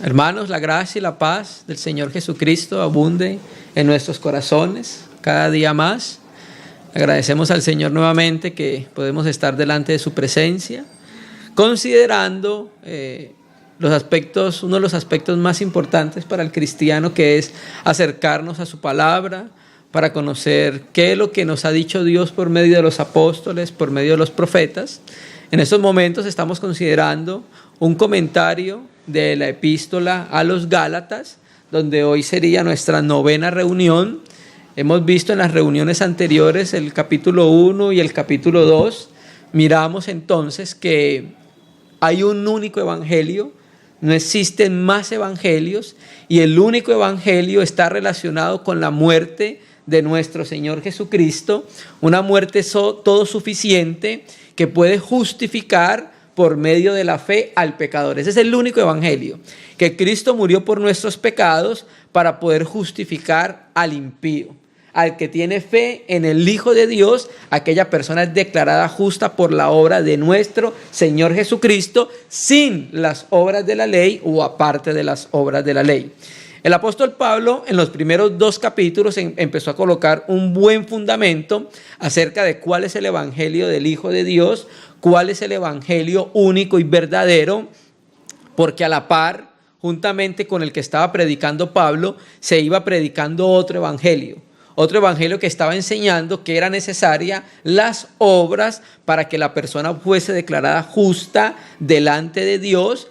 Hermanos, la gracia y la paz del Señor Jesucristo abunde en nuestros corazones cada día más. Agradecemos al Señor nuevamente que podemos estar delante de su presencia, considerando uno de los aspectos más importantes para el cristiano, que es acercarnos a su palabra, para conocer qué es lo que nos ha dicho Dios por medio de los apóstoles, por medio de los profetas. En estos momentos estamos considerando un comentario de la epístola a los Gálatas, donde hoy sería nuestra 9ª reunión. Hemos visto en las reuniones anteriores el capítulo 1 y el capítulo 2. Miramos entonces que hay un único evangelio, no existen más evangelios, y el único evangelio está relacionado con la muerte de nuestro Señor Jesucristo, una muerte todo suficiente que puede justificar por medio de la fe al pecador. Ese es el único evangelio, que Cristo murió por nuestros pecados para poder justificar al impío. Al que tiene fe en el Hijo de Dios, aquella persona es declarada justa por la obra de nuestro Señor Jesucristo, sin las obras de la ley o aparte de las obras de la ley. El apóstol Pablo en los primeros 2 capítulos empezó a colocar un buen fundamento acerca de cuál es el evangelio del Hijo de Dios, cuál es el evangelio único y verdadero, porque a la par, juntamente con el que estaba predicando Pablo, se iba predicando otro evangelio que estaba enseñando que era necesaria las obras para que la persona fuese declarada justa delante de Dios.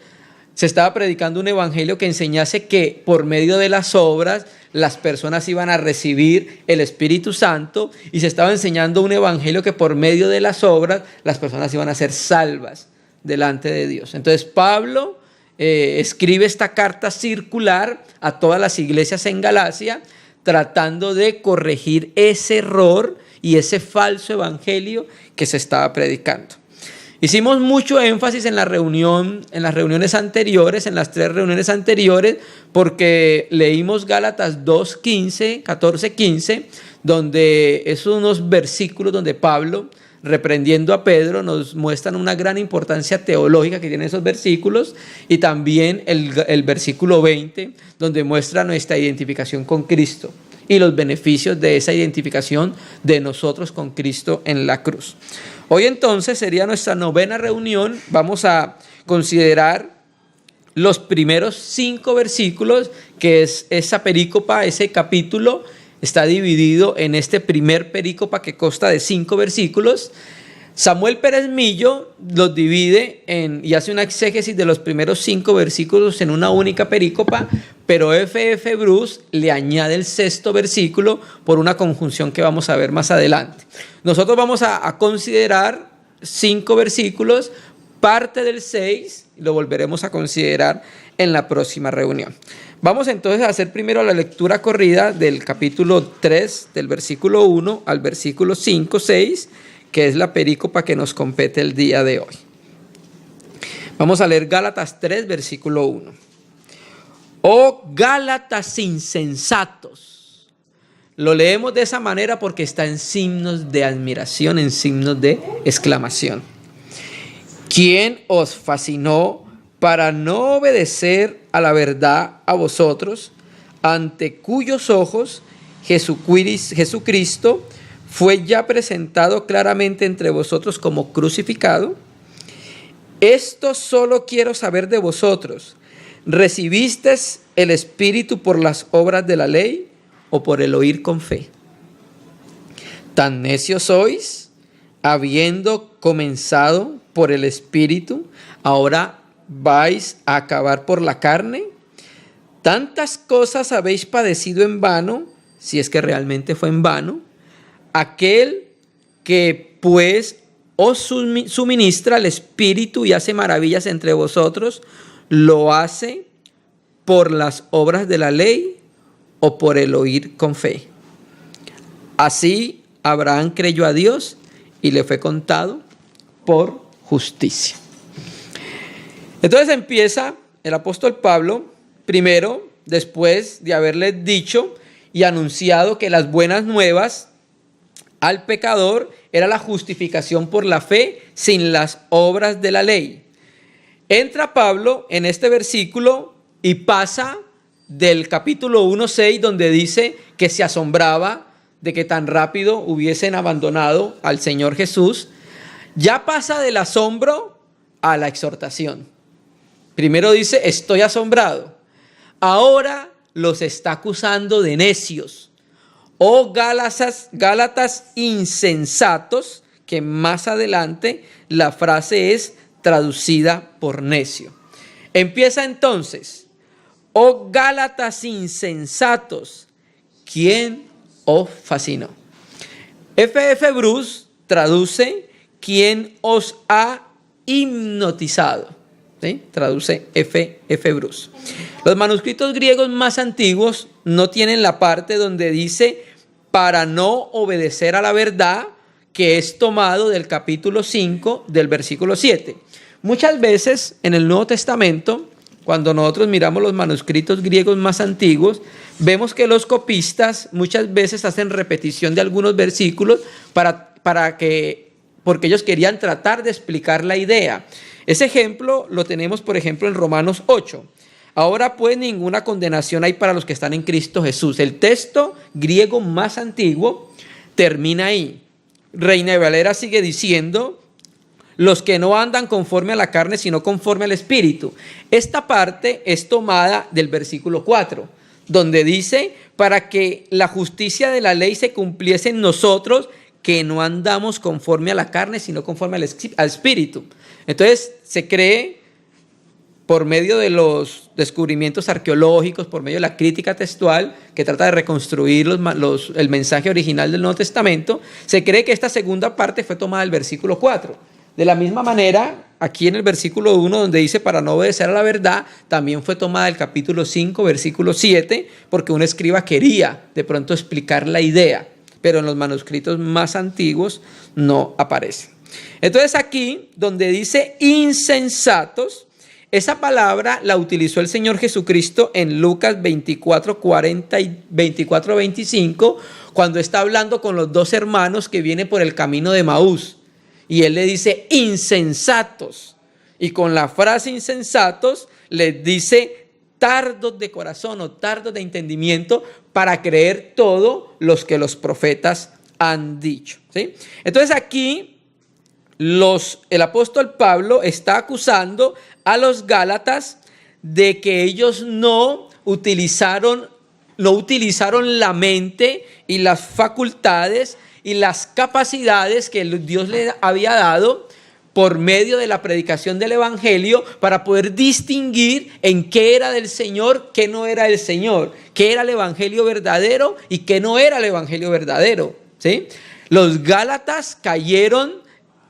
Se estaba predicando un evangelio que enseñase que por medio de las obras las personas iban a recibir el Espíritu Santo, y se estaba enseñando un evangelio que por medio de las obras las personas iban a ser salvas delante de Dios. Entonces Pablo escribe esta carta circular a todas las iglesias en Galacia, tratando de corregir ese error y ese falso evangelio que se estaba predicando. Hicimos mucho énfasis en las reuniones anteriores, en las 3 reuniones anteriores, porque leímos Gálatas 2:15, 14:15, donde es unos versículos donde Pablo, reprendiendo a Pedro, nos muestran una gran importancia teológica que tienen esos versículos, y también el versículo 20, donde muestra nuestra identificación con Cristo y los beneficios de esa identificación de nosotros con Cristo en la cruz. Hoy entonces sería nuestra 9ª reunión. Vamos a considerar los primeros 5 versículos, que es esa perícopa, ese capítulo está dividido en este primer perícopa que consta de 5 versículos. Samuel Pérez Millo los divide y hace una exégesis de los primeros 5 versículos en una única perícopa, pero F.F. Bruce le añade el 6º versículo por una conjunción que vamos a ver más adelante. Nosotros vamos a considerar 5 versículos, parte del 6, y lo volveremos a considerar en la próxima reunión. Vamos entonces a hacer primero la lectura corrida del capítulo 3, del versículo 1 al versículo 5, 6, que es la perícopa que nos compete el día de hoy. Vamos a leer Gálatas 3, versículo 1. Oh Gálatas insensatos. Lo leemos de esa manera porque está en signos de admiración, en signos de exclamación. ¿Quién os fascinó para no obedecer a la verdad a vosotros, ante cuyos ojos Jesucristo fue ya presentado claramente entre vosotros como crucificado? Esto solo quiero saber de vosotros: ¿recibisteis el Espíritu por las obras de la ley o por el oír con fe? ¿Tan necios sois? Habiendo comenzado por el Espíritu, ¿ahora vais a acabar por la carne? Tantas cosas habéis padecido en vano, si es que realmente fue en vano. Aquel que pues os suministra el Espíritu y hace maravillas entre vosotros, ¿lo hace por las obras de la ley o por el oír con fe? Así Abraham creyó a Dios y le fue contado por justicia. Entonces empieza el apóstol Pablo, primero, después de haberles dicho y anunciado que las buenas nuevas al pecador era la justificación por la fe sin las obras de la ley. Entra Pablo en este versículo y pasa del capítulo 1:6, donde dice que se asombraba de que tan rápido hubiesen abandonado al Señor Jesús, ya pasa del asombro a la exhortación. Primero dice, estoy asombrado. Ahora los está acusando de necios. Oh Gálatas insensatos, que más adelante la frase es traducida por necio. Empieza entonces, oh Gálatas insensatos, ¿quién os fascinó? F.F. Bruce traduce, ¿quién os ha hipnotizado? ¿Sí? Traduce F.F. Bruce. Los manuscritos griegos más antiguos no tienen la parte donde dice para no obedecer a la verdad, que es tomado del capítulo 5 del versículo 7. Muchas veces en el Nuevo Testamento, cuando nosotros miramos los manuscritos griegos más antiguos, vemos que los copistas muchas veces hacen repetición de algunos versículos porque ellos querían tratar de explicar la idea. Ese ejemplo lo tenemos, por ejemplo, en Romanos 8. Ahora pues ninguna condenación hay para los que están en Cristo Jesús. El texto griego más antiguo termina ahí. Reina Valera sigue diciendo, los que no andan conforme a la carne, sino conforme al Espíritu. Esta parte es tomada del versículo 4, donde dice, para que la justicia de la ley se cumpliese en nosotros, que no andamos conforme a la carne, sino conforme al Espíritu. Entonces se cree, por medio de los descubrimientos arqueológicos, por medio de la crítica textual, que trata de reconstruir el mensaje original del Nuevo Testamento, se cree que esta segunda parte fue tomada del versículo 4. De la misma manera, aquí en el versículo 1, donde dice para no obedecer a la verdad, también fue tomada del capítulo 5, versículo 7, porque un escriba quería de pronto explicar la idea, pero en los manuscritos más antiguos no aparece. Entonces aquí, donde dice insensatos, esa palabra la utilizó el Señor Jesucristo en Lucas 24:40 y 24:25, cuando está hablando con los dos hermanos que vienen por el camino de Maús. Y él le dice insensatos. Y con la frase insensatos les dice tardos de corazón o tardos de entendimiento para creer todo los que los profetas han dicho. ¿Sí? Entonces aquí el apóstol Pablo está acusando a los Gálatas de que ellos no utilizaron la mente y las facultades y las capacidades que Dios les había dado por medio de la predicación del Evangelio para poder distinguir en qué era del Señor, qué no era del Señor, qué era el Evangelio verdadero y qué no era el Evangelio verdadero. ¿Sí? Los Gálatas cayeron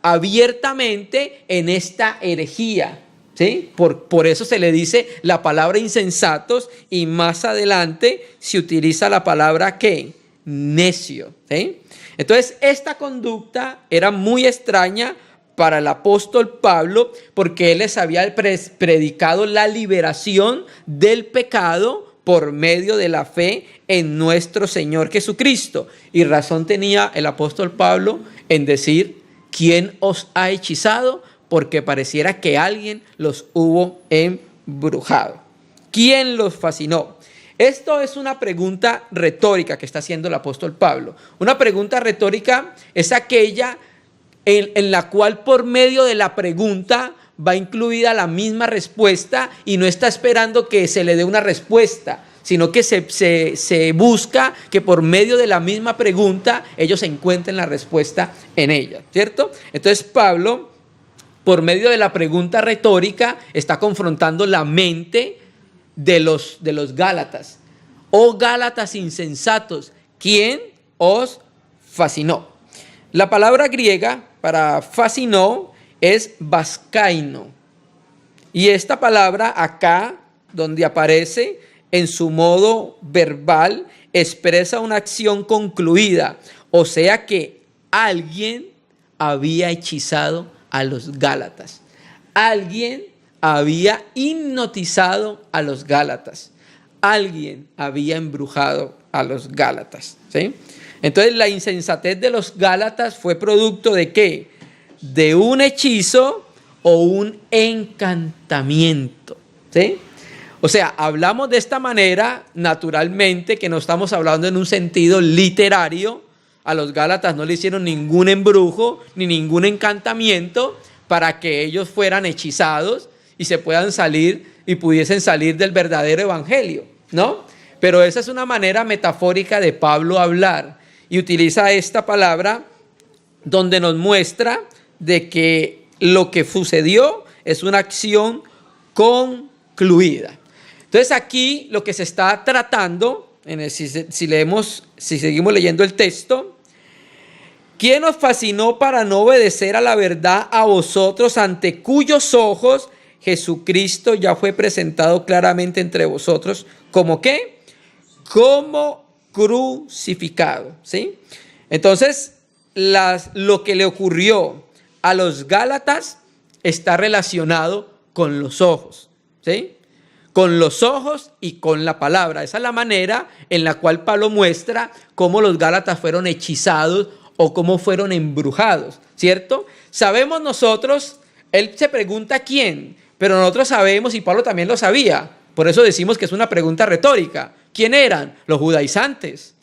abiertamente en esta herejía. ¿Sí? Por eso se le dice la palabra insensatos y más adelante se utiliza la palabra ¿qué? Necio. ¿Sí? Entonces esta conducta era muy extraña para el apóstol Pablo porque él les había predicado la liberación del pecado por medio de la fe en nuestro Señor Jesucristo. Y razón tenía el apóstol Pablo en decir, ¿quién os ha hechizado? Porque pareciera que alguien los hubo embrujado. ¿Quién los fascinó? Esto es una pregunta retórica que está haciendo el apóstol Pablo. Una pregunta retórica es aquella en la cual por medio de la pregunta va incluida la misma respuesta y no está esperando que se le dé una respuesta, sino que se busca que por medio de la misma pregunta ellos encuentren la respuesta en ella, ¿cierto? Entonces Pablo, por medio de la pregunta retórica, está confrontando la mente de los Gálatas. Oh Gálatas insensatos, ¿quién os fascinó? La palabra griega para fascinó es vascaino. Y esta palabra acá, donde aparece en su modo verbal, expresa una acción concluida. O sea que alguien había hechizado a los Gálatas. Alguien había hipnotizado a los Gálatas. Alguien había embrujado a los Gálatas. ¿Sí? Entonces la insensatez de los Gálatas fue producto de ¿qué? De un hechizo o un encantamiento. ¿Sí? O sea, hablamos de esta manera, naturalmente, que no estamos hablando en un sentido literario. A los Gálatas no le hicieron ningún embrujo ni ningún encantamiento para que ellos fueran hechizados y se puedan salir y pudiesen salir del verdadero evangelio, ¿no? Pero esa es una manera metafórica de Pablo hablar y utiliza esta palabra donde nos muestra de que lo que sucedió es una acción concluida. Entonces aquí lo que se está tratando, si seguimos leyendo el texto, ¿quién os fascinó para no obedecer a la verdad a vosotros, ante cuyos ojos Jesucristo ya fue presentado claramente entre vosotros? ¿Cómo qué? Como crucificado, ¿sí? Entonces, lo que le ocurrió a los Gálatas está relacionado con los ojos, ¿sí? Con los ojos y con la palabra. Esa es la manera en la cual Pablo muestra cómo los Gálatas fueron hechizados o cómo fueron embrujados, ¿cierto? Sabemos nosotros, él se pregunta quién, pero nosotros sabemos, y Pablo también lo sabía, por eso decimos que es una pregunta retórica. ¿Quién eran? Los judaizantes,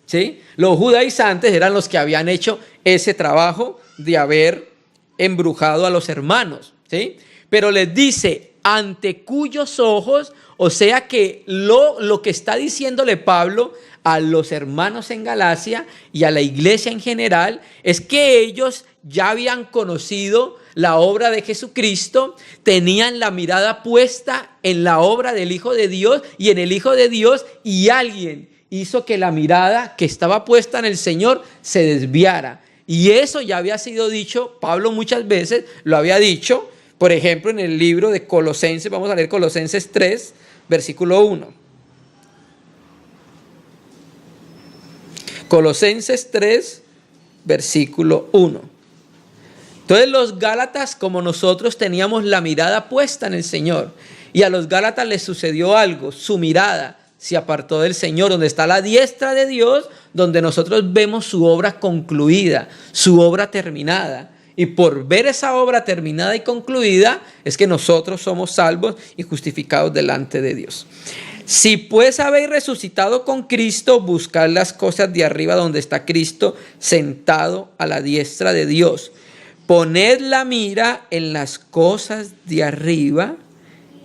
¿sí? Los judaizantes eran los que habían hecho ese trabajo de haber embrujado a los hermanos, ¿sí? Pero les dice, ante cuyos ojos, o sea que lo que está diciéndole Pablo a los hermanos en Galacia y a la iglesia en general es que ellos ya habían conocido la obra de Jesucristo, tenían la mirada puesta en la obra del Hijo de Dios y en el Hijo de Dios, y alguien hizo que la mirada que estaba puesta en el Señor se desviara. Y eso ya había sido dicho, Pablo muchas veces lo había dicho. Por ejemplo, en el libro de Colosenses, vamos a leer Colosenses 3, versículo 1. Colosenses 3, versículo 1. Entonces los Gálatas, como nosotros, teníamos la mirada puesta en el Señor. Y a los Gálatas les sucedió algo, su mirada se apartó del Señor, donde está la diestra de Dios, donde nosotros vemos su obra concluida, su obra terminada. Y por ver esa obra terminada y concluida, es que nosotros somos salvos y justificados delante de Dios. Si pues habéis resucitado con Cristo, buscad las cosas de arriba donde está Cristo sentado a la diestra de Dios. Poned la mira en las cosas de arriba,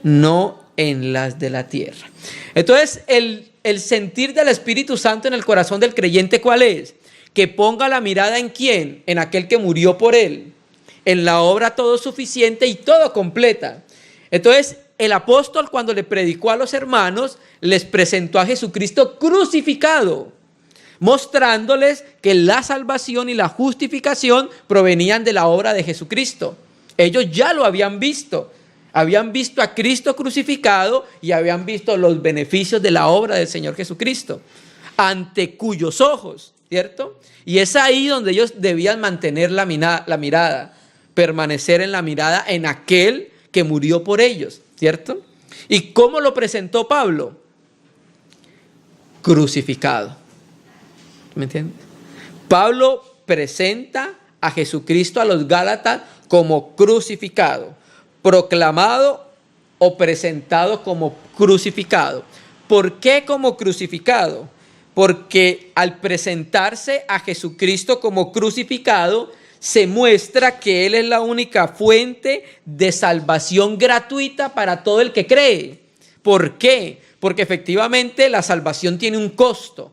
no en las de la tierra. Entonces, el sentir del Espíritu Santo en el corazón del creyente, ¿cuál es? Que ponga la mirada en ¿quién? En aquel que murió por él, en la obra todo suficiente y todo completa. Entonces, el apóstol, cuando le predicó a los hermanos, les presentó a Jesucristo crucificado, mostrándoles que la salvación y la justificación provenían de la obra de Jesucristo. Ellos ya lo habían visto a Cristo crucificado y habían visto los beneficios de la obra del Señor Jesucristo, ante cuyos ojos, ¿cierto? Y es ahí donde ellos debían mantener la mirada, permanecer en la mirada en aquel que murió por ellos, ¿cierto? ¿Y cómo lo presentó Pablo? Crucificado. ¿Me entiendes? Pablo presenta a Jesucristo a los Gálatas como crucificado, proclamado o presentado como crucificado. ¿Por qué como crucificado? Porque al presentarse a Jesucristo como crucificado, se muestra que Él es la única fuente de salvación gratuita para todo el que cree. ¿Por qué? Porque efectivamente la salvación tiene un costo.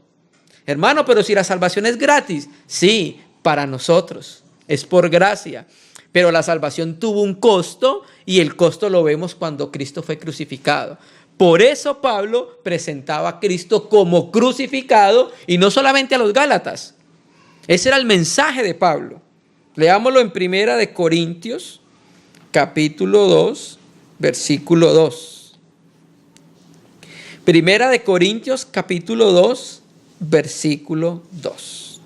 Hermano, pero si la salvación es gratis, sí, para nosotros, es por gracia. Pero la salvación tuvo un costo y el costo lo vemos cuando Cristo fue crucificado. Por eso Pablo presentaba a Cristo como crucificado y no solamente a los Gálatas. Ese era el mensaje de Pablo. Leámoslo en Primera de Corintios, capítulo 2, versículo 2. Primera de Corintios, capítulo 2, versículo 2.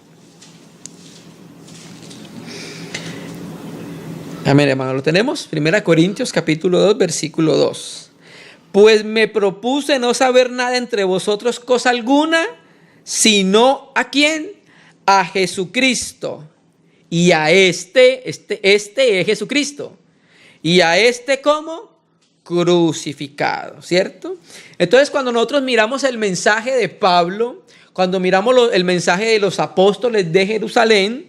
Amén, hermano, ¿lo tenemos? Primera Corintios, capítulo 2, versículo 2. Pues me propuse no saber nada entre vosotros cosa alguna, sino ¿a quién? A Jesucristo. Y a este es Jesucristo. Y a este, ¿cómo? crucificado, ¿cierto? Entonces, cuando nosotros miramos el mensaje de Pablo, cuando miramos el mensaje de los apóstoles de Jerusalén,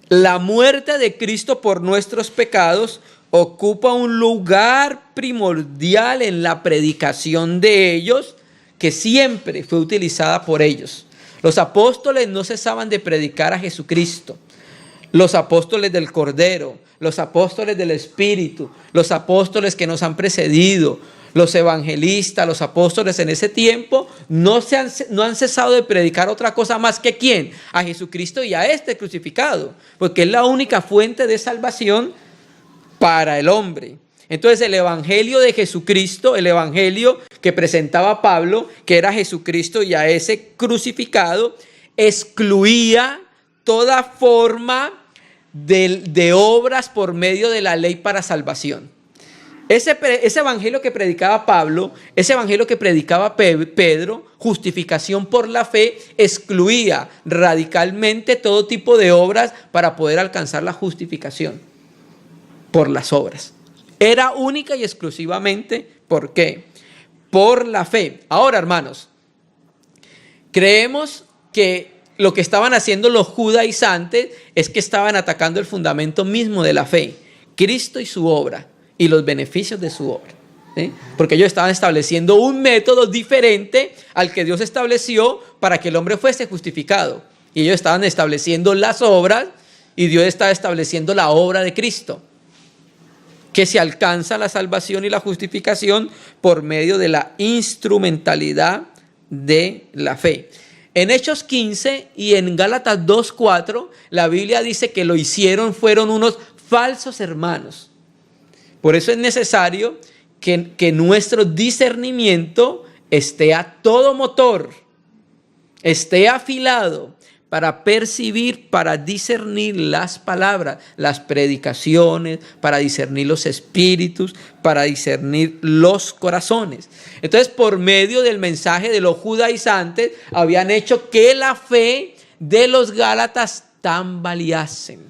la muerte de Cristo por nuestros pecados ocupa un lugar primordial en la predicación de ellos, que siempre fue utilizada por ellos. Los apóstoles no cesaban de predicar a Jesucristo. Los apóstoles del Cordero, los apóstoles del Espíritu, los apóstoles que nos han precedido, los evangelistas, los apóstoles en ese tiempo no han cesado de predicar otra cosa más que ¿quién? A Jesucristo y a este crucificado, porque es la única fuente de salvación para el hombre. Entonces el evangelio de Jesucristo, el evangelio que presentaba Pablo, que era Jesucristo y a ese crucificado, excluía toda forma de obras por medio de la ley para salvación. Ese evangelio que predicaba Pablo, ese evangelio que predicaba Pedro, justificación por la fe, excluía radicalmente todo tipo de obras para poder alcanzar la justificación por las obras. Era única y exclusivamente, ¿por qué? Por la fe. Ahora, hermanos, creemos que lo que estaban haciendo los judaizantes es que estaban atacando el fundamento mismo de la fe, Cristo y su obra y los beneficios de su obra, ¿sí? Porque ellos estaban estableciendo un método diferente al que Dios estableció para que el hombre fuese justificado. Y ellos estaban estableciendo las obras y Dios estaba estableciendo la obra de Cristo, que se alcanza la salvación y la justificación por medio de la instrumentalidad de la fe. En Hechos 15 y en Gálatas 2:4, la Biblia dice que lo hicieron, fueron unos falsos hermanos. Por eso es necesario que nuestro discernimiento esté a todo motor, esté afilado para percibir, para discernir las palabras, las predicaciones, para discernir los espíritus, para discernir los corazones. Entonces, por medio del mensaje de los judaizantes, habían hecho que la fe de los gálatas tambaleasen.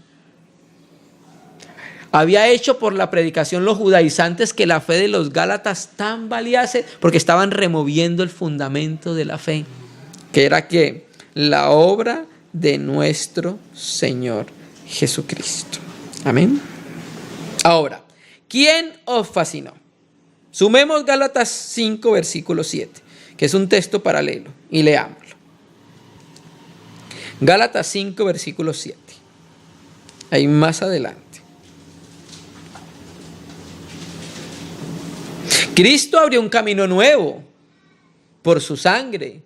Había hecho por la predicación los judaizantes que la fe de los gálatas tambalease, porque estaban removiendo el fundamento de la fe, que era que la obra de nuestro Señor Jesucristo. Amén. Ahora, ¿quién os fascinó? Sumemos Gálatas 5, versículo 7, que es un texto paralelo, y leámoslo. Gálatas 5, versículo 7. Ahí más adelante. Cristo abrió un camino nuevo por su sangre,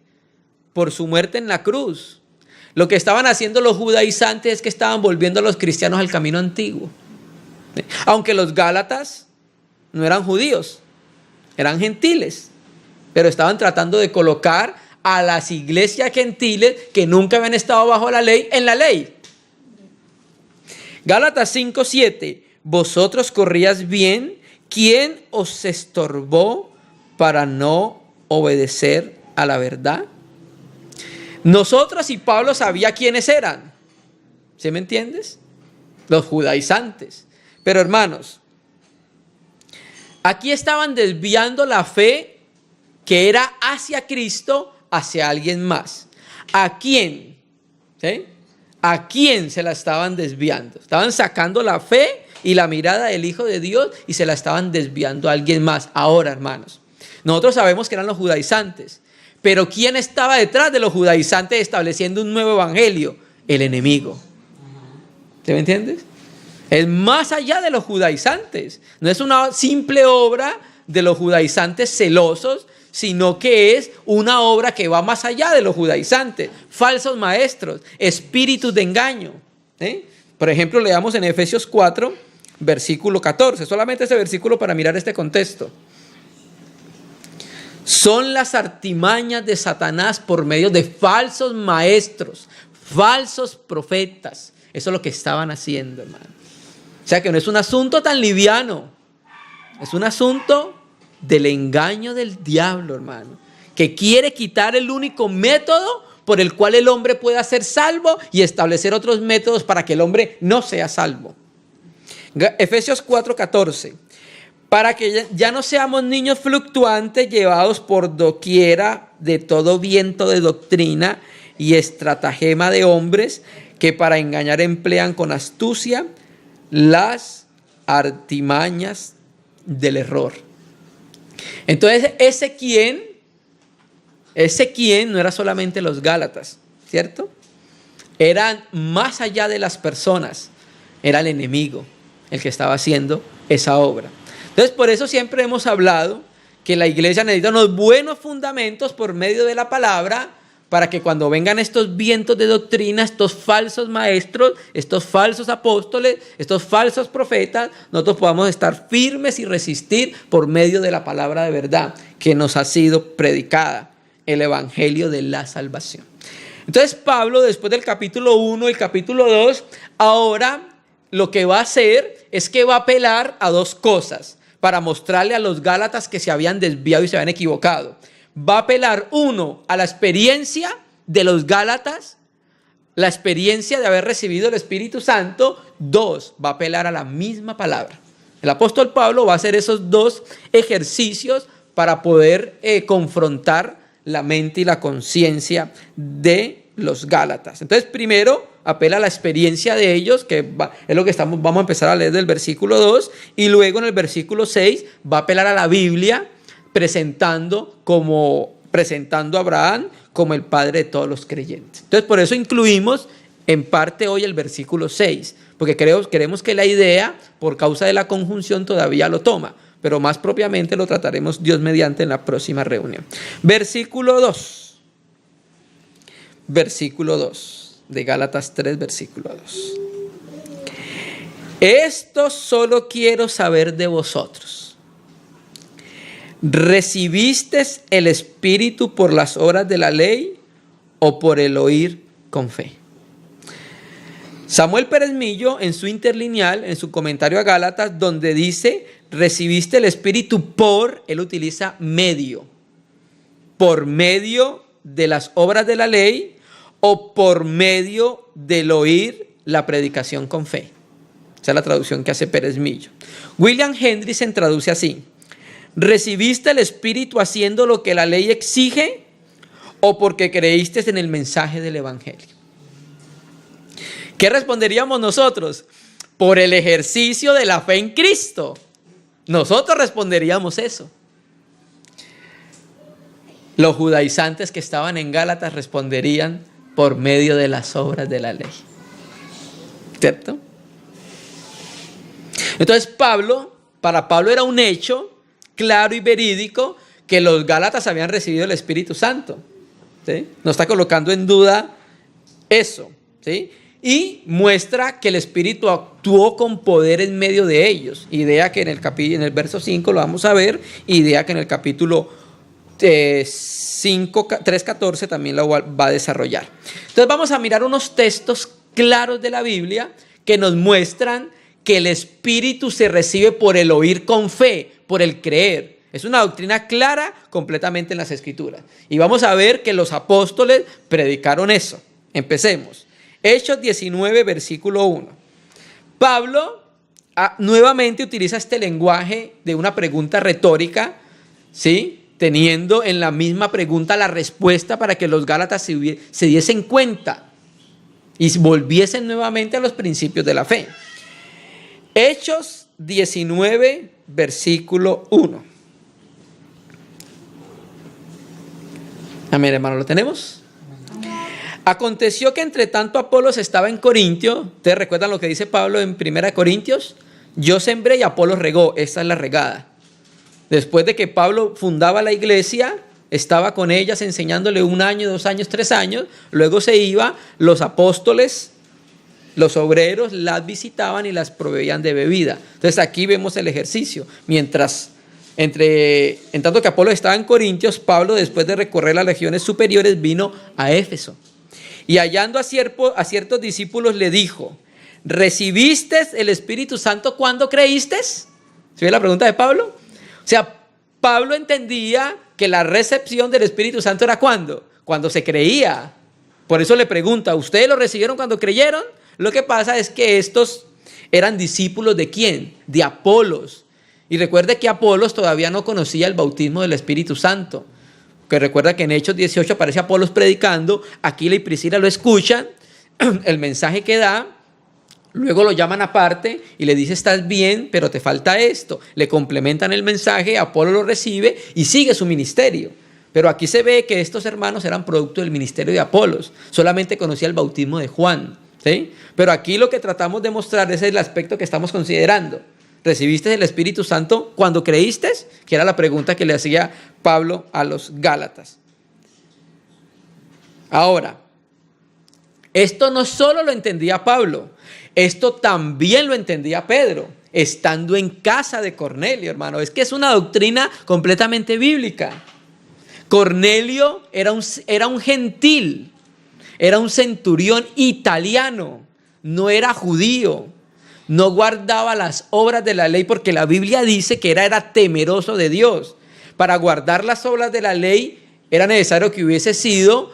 por su muerte en la cruz. Lo que estaban haciendo los judaizantes es que estaban volviendo a los cristianos al camino antiguo. Aunque los gálatas no eran judíos, eran gentiles, pero estaban tratando de colocar a las iglesias gentiles que nunca habían estado bajo la ley en la ley. Gálatas 5:7. Vosotros corríais bien, ¿quién os estorbó para no obedecer a la verdad? Nosotros y Pablo sabía quiénes eran. ¿Sí me entiendes? Los judaizantes. Pero hermanos, aquí estaban desviando la fe que era hacia Cristo, hacia alguien más. ¿A quién? ¿Sí? ¿A quién se la estaban desviando? Estaban sacando la fe y la mirada del Hijo de Dios y se la estaban desviando a alguien más. Ahora, hermanos, nosotros sabemos que eran los judaizantes. Pero ¿quién estaba detrás de los judaizantes estableciendo un nuevo evangelio? El enemigo. ¿Sí me entiendes? Es más allá de los judaizantes. No es una simple obra de los judaizantes celosos, sino que es una obra que va más allá de los judaizantes. Falsos maestros, espíritus de engaño. ¿Sí? Por ejemplo, leamos en Efesios 4, versículo 14. Solamente ese versículo para mirar este contexto. Son las artimañas de Satanás por medio de falsos maestros, falsos profetas. Eso es lo que estaban haciendo, hermano. O sea que no es un asunto tan liviano. Es un asunto del engaño del diablo, hermano, que quiere quitar el único método por el cual el hombre pueda ser salvo y establecer otros métodos para que el hombre no sea salvo. Efesios 4:14. para que ya no seamos niños fluctuantes llevados por doquiera de todo viento de doctrina y estratagema de hombres que para engañar emplean con astucia las artimañas del error. Entonces, ese quién no era solamente los Gálatas, ¿cierto? Eran más allá de las personas, era el enemigo el que estaba haciendo esa obra. Entonces, por eso siempre hemos hablado que la iglesia necesita unos buenos fundamentos por medio de la palabra para que cuando vengan estos vientos de doctrina, estos falsos maestros, estos falsos apóstoles, estos falsos profetas, nosotros podamos estar firmes y resistir por medio de la palabra de verdad que nos ha sido predicada, el evangelio de la salvación. Entonces Pablo, después del capítulo 1 y el capítulo 2, ahora lo que va a hacer es que va a apelar a dos cosas para mostrarle a los Gálatas que se habían desviado y se habían equivocado. Va a apelar, uno, a la experiencia de los Gálatas, la experiencia de haber recibido el Espíritu Santo. Dos, va a apelar a la misma palabra. El apóstol Pablo va a hacer esos dos ejercicios para poder confrontar la mente y la conciencia de los Gálatas. Entonces, primero apela a la experiencia de ellos, que es lo que vamos a empezar a leer del versículo 2, y luego en el versículo 6 va a apelar a la Biblia, presentando a Abraham como el padre de todos los creyentes. Entonces, por eso incluimos en parte hoy el versículo 6, porque queremos que la idea, por causa de la conjunción, todavía lo toma, pero más propiamente lo trataremos Dios mediante en la próxima reunión. Versículo 2 de Gálatas 3, versículo 2. Esto solo quiero saber de vosotros. ¿Recibisteis el Espíritu por las obras de la ley o por el oír con fe? Samuel Pérez Millo, en su interlineal, en su comentario a Gálatas, donde dice, recibiste el Espíritu él utiliza medio, por medio de las obras de la ley o por medio del oír la predicación con fe. Esa es la traducción que hace Pérez Millo. William Hendrickson traduce así: ¿recibiste el Espíritu haciendo lo que la ley exige o porque creíste en el mensaje del Evangelio? ¿Qué responderíamos nosotros? Por el ejercicio de la fe en Cristo. Nosotros responderíamos eso. Los judaizantes que estaban en Gálatas responderían por medio de las obras de la ley. ¿Cierto? Entonces para Pablo era un hecho claro y verídico que los Gálatas habían recibido el Espíritu Santo. ¿Sí? No está colocando en duda eso. ¿Sí? Y muestra que el Espíritu actuó con poder en medio de ellos. Idea que en el verso 5 lo vamos a ver. Idea que en el capítulo 3:14 también lo va a desarrollar. Entonces vamos a mirar unos textos claros de la Biblia que nos muestran que el Espíritu se recibe por el oír con fe, por el creer. Es una doctrina clara completamente en las Escrituras. Y vamos a ver que los apóstoles predicaron eso. Empecemos. Hechos 19, versículo 1. Pablo nuevamente utiliza este lenguaje de una pregunta retórica, ¿sí? Teniendo en la misma pregunta la respuesta para que los Gálatas se diesen cuenta y volviesen nuevamente a los principios de la fe. Hechos 19, versículo 1. Amén, hermano, ¿lo tenemos? Aconteció que entre tanto Apolos estaba en Corintio. ¿Ustedes recuerdan lo que dice Pablo en 1 Corintios? Yo sembré y Apolos regó. Esta es la regada. Después de que Pablo fundaba la iglesia, estaba con ellas enseñándole 1 año, 2 años, 3 años. Luego se iba, los apóstoles, los obreros las visitaban y las proveían de bebida. Entonces aquí vemos el ejercicio. En tanto que Apolo estaba en Corintios, Pablo, después de recorrer las regiones superiores, vino a Éfeso. Y hallando a ciertos discípulos le dijo: ¿recibiste el Espíritu Santo cuando creíste? ¿Se ve la pregunta de Pablo? O sea, Pablo entendía que la recepción del Espíritu Santo era ¿cuándo? Cuando se creía. Por eso le pregunta: ¿ustedes lo recibieron cuando creyeron? Lo que pasa es que estos eran discípulos ¿de quién? De Apolos. Y recuerde que Apolos todavía no conocía el bautismo del Espíritu Santo. Que recuerda que en Hechos 18 aparece Apolos predicando, Aquila y Priscila lo escuchan, el mensaje que da, luego lo llaman aparte y le dice: estás bien, pero te falta esto. Le complementan el mensaje, Apolo lo recibe y sigue su ministerio. Pero aquí se ve que estos hermanos eran producto del ministerio de Apolos, solamente conocía el bautismo de Juan, ¿sí? Pero aquí lo que tratamos de mostrar es el aspecto que estamos considerando. ¿Recibiste el Espíritu Santo cuando creíste? Que era la pregunta que le hacía Pablo a los Gálatas. Ahora, esto no solo lo entendía Pablo, esto también lo entendía Pedro, estando en casa de Cornelio, hermano. Es que es una doctrina completamente bíblica. Cornelio era un gentil, era un centurión italiano, no era judío. No guardaba las obras de la ley porque la Biblia dice que era temeroso de Dios. Para guardar las obras de la ley era necesario que hubiese sido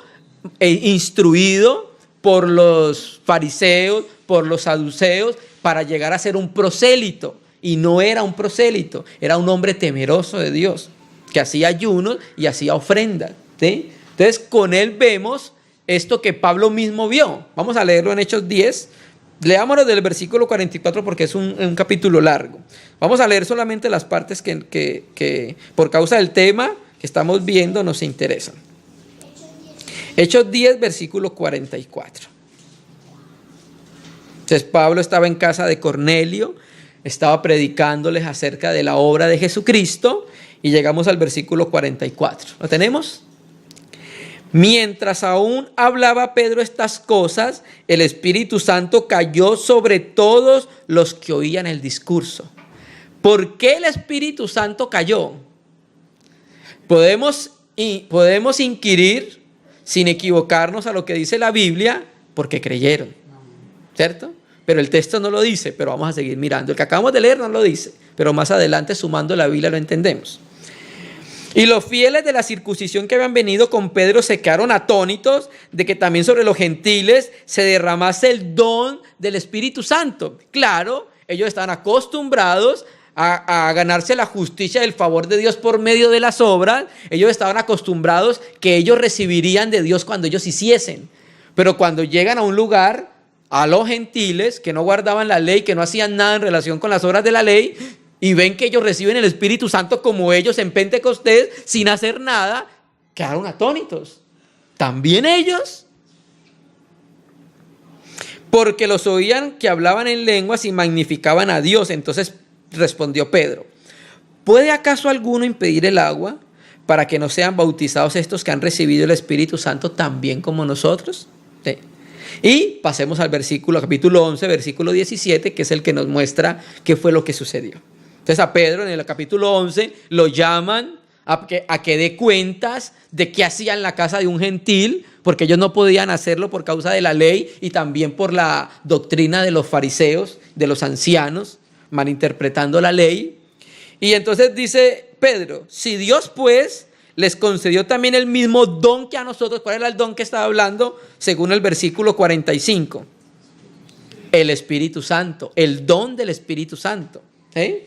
instruido por los fariseos, por los saduceos, para llegar a ser un prosélito. Y no era un prosélito, era un hombre temeroso de Dios, que hacía ayunos y hacía ofrendas, ¿sí? Entonces con él vemos esto que Pablo mismo vio. Vamos a leerlo en Hechos 10. Leámoslo del versículo 44 porque es un capítulo largo. Vamos a leer solamente las partes que por causa del tema que estamos viendo nos interesan. Hechos 10, versículo 44. Entonces Pablo estaba en casa de Cornelio, estaba predicándoles acerca de la obra de Jesucristo y llegamos al versículo 44. ¿Lo tenemos? Mientras aún hablaba Pedro estas cosas, el Espíritu Santo cayó sobre todos los que oían el discurso. ¿Por qué el Espíritu Santo cayó? Podemos inquirir, sin equivocarnos a lo que dice la Biblia, porque creyeron, ¿cierto? Pero el texto no lo dice, pero vamos a seguir mirando. El que acabamos de leer no lo dice, pero más adelante, sumando la Biblia, lo entendemos. Y los fieles de la circuncisión que habían venido con Pedro se quedaron atónitos de que también sobre los gentiles se derramase el don del Espíritu Santo. Claro, ellos estaban acostumbrados a ganarse la justicia del favor de Dios por medio de las obras. Ellos estaban acostumbrados que ellos recibirían de Dios cuando ellos hiciesen. Pero cuando llegan a un lugar, a los gentiles que no guardaban la ley, que no hacían nada en relación con las obras de la ley, y ven que ellos reciben el Espíritu Santo como ellos en Pentecostés, sin hacer nada, quedaron atónitos. ¿También ellos? Porque los oían que hablaban en lenguas y magnificaban a Dios. Entonces respondió Pedro: ¿puede acaso alguno impedir el agua para que no sean bautizados estos que han recibido el Espíritu Santo también como nosotros? Sí. Y pasemos al capítulo 11, versículo 17, que es el que nos muestra qué fue lo que sucedió. Entonces a Pedro en el capítulo 11 lo llaman a que dé cuentas de qué hacía en la casa de un gentil, porque ellos no podían hacerlo por causa de la ley y también por la doctrina de los fariseos, de los ancianos, malinterpretando la ley. Y entonces dice Pedro: si Dios pues les concedió también el mismo don que a nosotros. ¿Cuál era el don que estaba hablando? Según el versículo 45. El Espíritu Santo, el don del Espíritu Santo, ¿sí?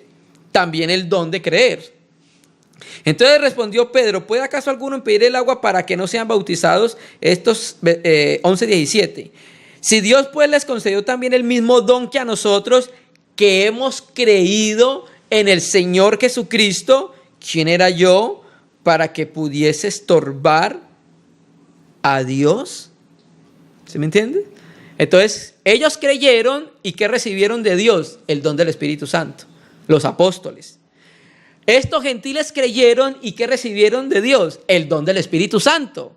También el don de creer. Entonces respondió Pedro: ¿puede acaso alguno impedir el agua para que no sean bautizados estos? 11:17. Si Dios pues les concedió también el mismo don que a nosotros, que hemos creído en el Señor Jesucristo, ¿quién era yo para que pudiese estorbar a Dios? ¿Sí me entiende? Entonces ellos creyeron, ¿y qué recibieron de Dios? El don del Espíritu Santo. Los apóstoles. Estos gentiles creyeron, ¿y qué recibieron de Dios? El don del Espíritu Santo.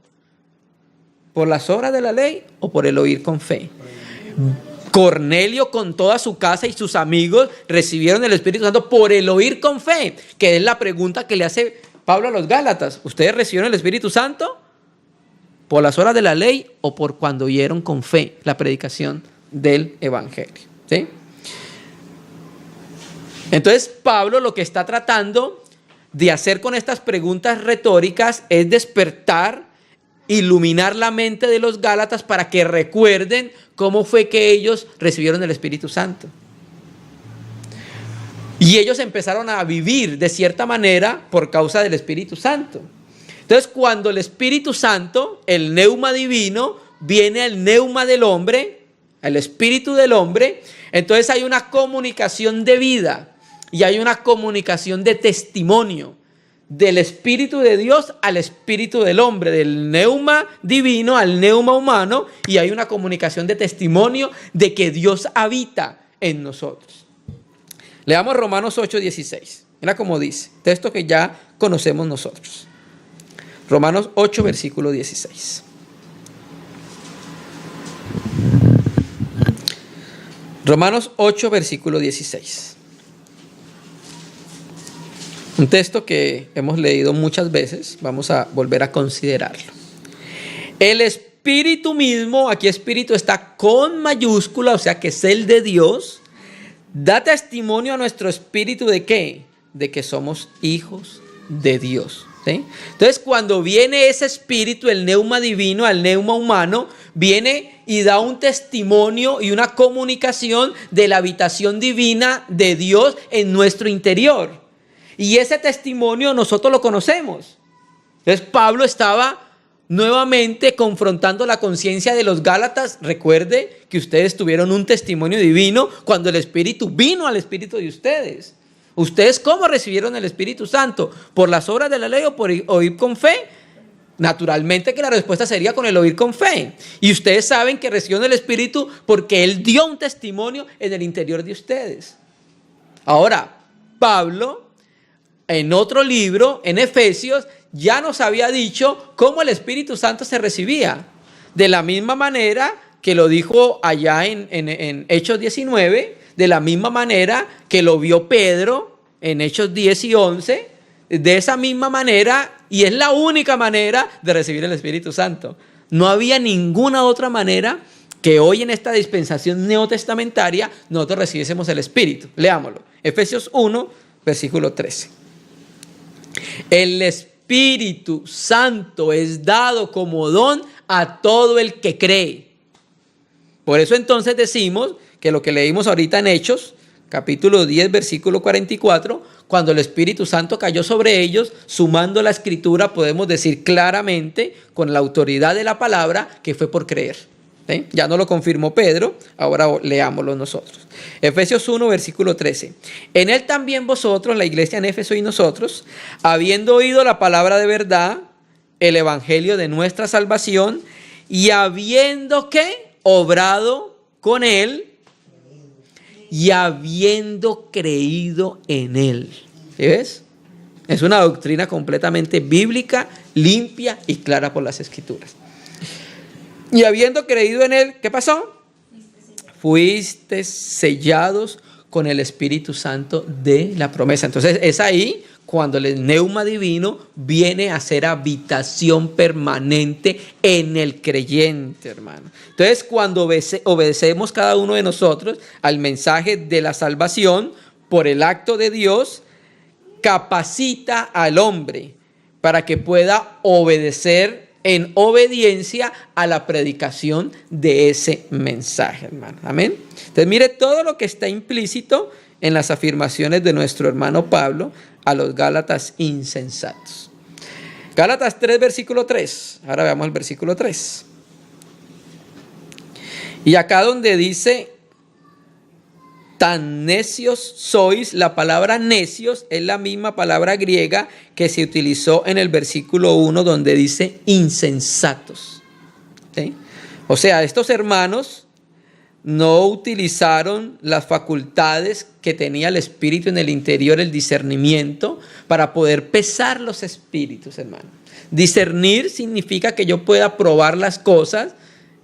¿Por las obras de la ley o por el oír con fe? Cornelio con toda su casa y sus amigos recibieron el Espíritu Santo por el oír con fe, que es la pregunta que le hace Pablo a los Gálatas. ¿Ustedes recibieron el Espíritu Santo por las obras de la ley o por cuando oyeron con fe la predicación del Evangelio? ¿Sí? Entonces Pablo lo que está tratando de hacer con estas preguntas retóricas es despertar, iluminar la mente de los Gálatas para que recuerden cómo fue que ellos recibieron el Espíritu Santo. Y ellos empezaron a vivir de cierta manera por causa del Espíritu Santo. Entonces, cuando el Espíritu Santo, el neuma divino, viene al neuma del hombre, al espíritu del hombre, entonces hay una comunicación de vida y hay una comunicación de testimonio del Espíritu de Dios al espíritu del hombre, del neuma divino al neuma humano, y hay una comunicación de testimonio de que Dios habita en nosotros. Leamos Romanos 8:16. Mira cómo dice, texto que ya conocemos nosotros. Romanos 8, versículo 16. Romanos 8, versículo 16. Un texto que hemos leído muchas veces, vamos a volver a considerarlo. El Espíritu mismo, aquí Espíritu está con mayúscula, o sea que es el de Dios, da testimonio a nuestro espíritu ¿de qué? De que somos hijos de Dios. ¿Sí? Entonces, cuando viene ese espíritu, el neuma divino al neuma humano, viene y da un testimonio y una comunicación de la habitación divina de Dios en nuestro interior. Y ese testimonio nosotros lo conocemos. Entonces, Pablo estaba nuevamente confrontando la conciencia de los Gálatas. Recuerde que ustedes tuvieron un testimonio divino cuando el Espíritu vino al espíritu de ustedes. ¿Ustedes cómo recibieron el Espíritu Santo? ¿Por las obras de la ley o por oír con fe? Naturalmente que la respuesta sería con el oír con fe. Y ustedes saben que recibieron el Espíritu porque Él dio un testimonio en el interior de ustedes. Ahora, Pablo, en otro libro, en Efesios, ya nos había dicho cómo el Espíritu Santo se recibía. De la misma manera que lo dijo allá en Hechos 19, de la misma manera que lo vio Pedro en Hechos 10 y 11, de esa misma manera, y es la única manera de recibir el Espíritu Santo. No había ninguna otra manera que hoy en esta dispensación neotestamentaria nosotros recibiésemos el Espíritu. Leámoslo. Efesios 1, versículo 13. El Espíritu Santo es dado como don a todo el que cree. Por eso entonces decimos que lo que leímos ahorita en Hechos, capítulo 10, versículo 44, cuando el Espíritu Santo cayó sobre ellos, sumando la Escritura, podemos decir claramente, con la autoridad de la palabra, que fue por creer. ¿Sí? Ya no lo confirmó Pedro, ahora leámoslo nosotros. Efesios 1, versículo 13. En él también vosotros, la iglesia en Éfeso y nosotros, habiendo oído la palabra de verdad, el evangelio de nuestra salvación, y habiendo ¿qué? Obrado con él, y habiendo creído en él. ¿Sí ves? Es una doctrina completamente bíblica, limpia y clara por las Escrituras. Y habiendo creído en él, ¿qué pasó? Fuiste sellados con el Espíritu Santo de la promesa. Entonces es ahí cuando el neuma divino viene a ser habitación permanente en el creyente, hermano. Entonces, cuando obedecemos cada uno de nosotros al mensaje de la salvación por el acto de Dios, capacita al hombre para que pueda obedecer en obediencia a la predicación de ese mensaje, hermano. Amén. Entonces, mire todo lo que está implícito en las afirmaciones de nuestro hermano Pablo a los Gálatas insensatos. Gálatas 3, versículo 3. Ahora veamos el versículo 3. Y acá donde dice, tan necios sois, la palabra necios es la misma palabra griega que se utilizó en el versículo 1 donde dice insensatos. ¿Sí? O sea, estos hermanos no utilizaron las facultades que tenía el Espíritu en el interior, el discernimiento, para poder pesar los espíritus, hermano. Discernir significa que yo pueda probar las cosas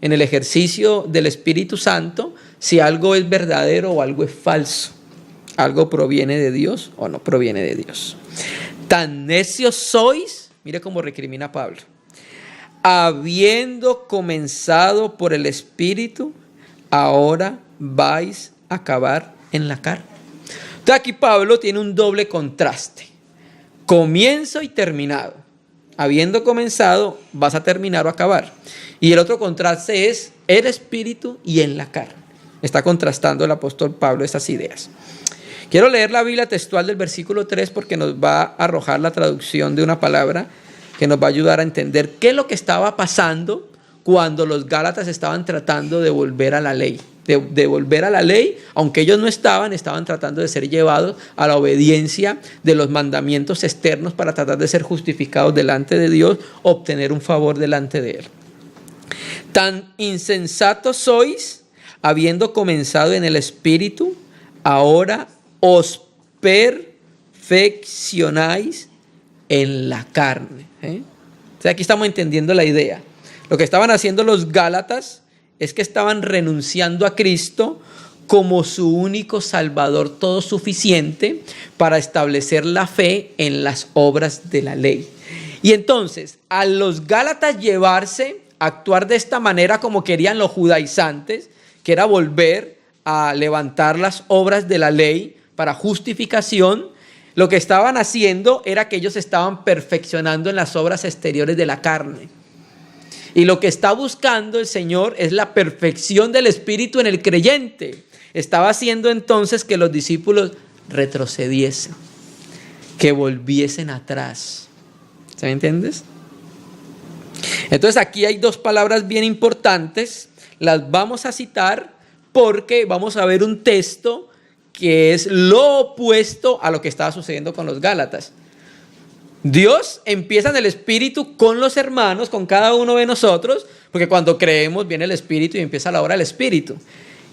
en el ejercicio del Espíritu Santo, si algo es verdadero o algo es falso. Algo proviene de Dios o no proviene de Dios. Tan necios sois, mire cómo recrimina Pablo, habiendo comenzado por el Espíritu, ahora vais a acabar en la carne. Entonces aquí Pablo tiene un doble contraste. Comienzo y terminado. Habiendo comenzado, vas a terminar o acabar. Y el otro contraste es el Espíritu y en la carne. Está contrastando el apóstol Pablo esas ideas. Quiero leer la Biblia textual del versículo 3 porque nos va a arrojar la traducción de una palabra que nos va a ayudar a entender qué es lo que estaba pasando cuando los Gálatas estaban tratando de volver a la ley. De volver a la ley, aunque ellos no estaban tratando de ser llevados a la obediencia de los mandamientos externos para tratar de ser justificados delante de Dios, obtener un favor delante de Él. Tan insensatos sois, habiendo comenzado en el Espíritu, ahora os perfeccionáis en la carne. O sea, aquí estamos entendiendo la idea. Lo que estaban haciendo los Gálatas es que estaban renunciando a Cristo como su único Salvador todo suficiente para establecer la fe en las obras de la ley. Y entonces, a los Gálatas actuar de esta manera como querían los judaizantes, que era volver a levantar las obras de la ley para justificación, lo que estaban haciendo era que ellos estaban perfeccionando en las obras exteriores de la carne. Y lo que está buscando el Señor es la perfección del Espíritu en el creyente. Estaba haciendo entonces que los discípulos retrocediesen, que volviesen atrás. ¿Se me entiendes? Entonces aquí hay dos palabras bien importantes. Las vamos a citar porque vamos a ver un texto que es lo opuesto a lo que estaba sucediendo con los Gálatas. Dios empieza en el Espíritu con los hermanos, con cada uno de nosotros, porque cuando creemos viene el Espíritu y empieza la obra del Espíritu.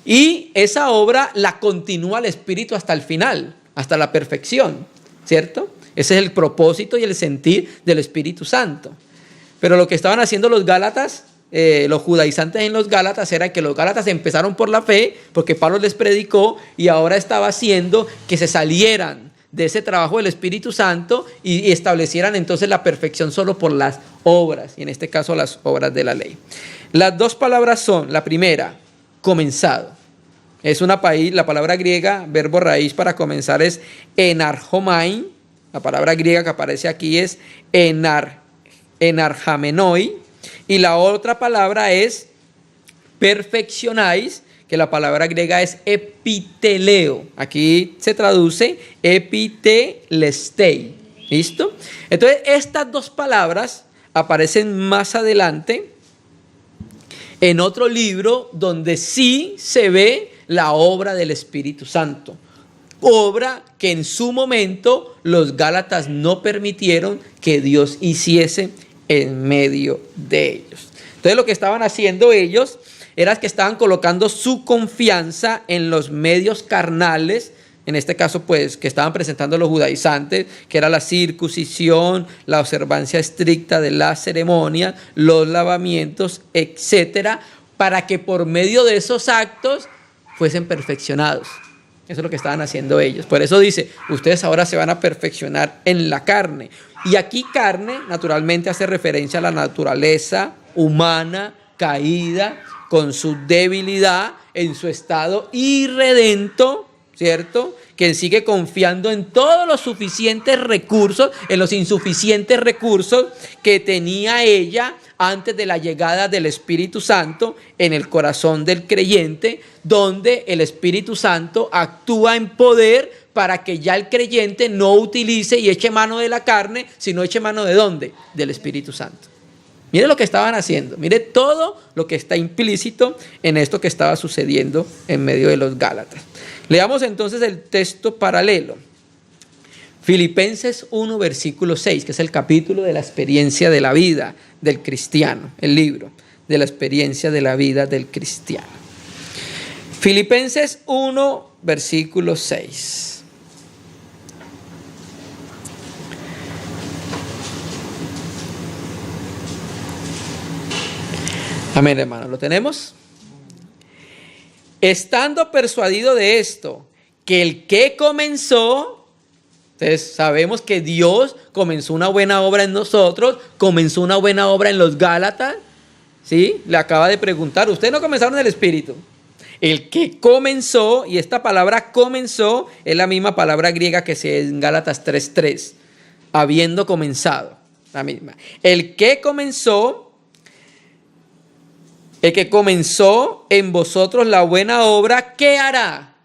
Y esa obra la continúa el Espíritu hasta el final, hasta la perfección, ¿cierto? Ese es el propósito y el sentir del Espíritu Santo. Pero lo que estaban haciendo los Gálatas, los judaizantes en los Gálatas, era que los Gálatas empezaron por la fe, porque Pablo les predicó, y ahora estaba haciendo que se salieran de ese trabajo del Espíritu Santo y establecieran entonces la perfección solo por las obras, y en este caso las obras de la ley. Las dos palabras son, la primera, comenzado. Es la palabra griega, verbo raíz para comenzar es enarjomain. La palabra griega que aparece aquí es enarjamenoi. Y la otra palabra es perfeccionáis, que la palabra griega es epiteleo. Aquí se traduce epitelestei. ¿Listo? Entonces, estas dos palabras aparecen más adelante en otro libro donde sí se ve la obra del Espíritu Santo. Obra que en su momento los Gálatas no permitieron que Dios hiciese en medio de ellos. Entonces, lo que estaban haciendo ellos era que estaban colocando su confianza en los medios carnales, en este caso pues que estaban presentando los judaizantes, que era la circuncisión, la observancia estricta de la ceremonia, los lavamientos, etcétera, para que por medio de esos actos fuesen perfeccionados. Eso es lo que estaban haciendo ellos. Por eso dice, ustedes ahora se van a perfeccionar en la carne. Y aquí carne naturalmente hace referencia a la naturaleza humana caída, con su debilidad, en su estado irredento, ¿cierto? Que sigue confiando en todos los suficientes recursos, en los insuficientes recursos que tenía ella antes de la llegada del Espíritu Santo en el corazón del creyente, donde el Espíritu Santo actúa en poder para que ya el creyente no utilice y eche mano de la carne, sino eche mano ¿de dónde? Del Espíritu Santo. Mire lo que estaban haciendo, mire todo lo que está implícito en esto que estaba sucediendo en medio de los Gálatas. Leamos entonces el texto paralelo. Filipenses 1, versículo 6, que es el capítulo de la experiencia de la vida del cristiano, el libro de la experiencia de la vida del cristiano. Filipenses 1, versículo 6. Amén, hermano. ¿Lo tenemos? Estando persuadido de esto, que el que comenzó, entonces sabemos que Dios comenzó una buena obra en nosotros, comenzó una buena obra en los Gálatas, ¿sí? Le acaba de preguntar, ustedes no comenzaron en el Espíritu. El que comenzó, y esta palabra comenzó es la misma palabra griega que se en Gálatas 3:3, habiendo comenzado, la misma. El que comenzó en vosotros la buena obra, ¿qué hará?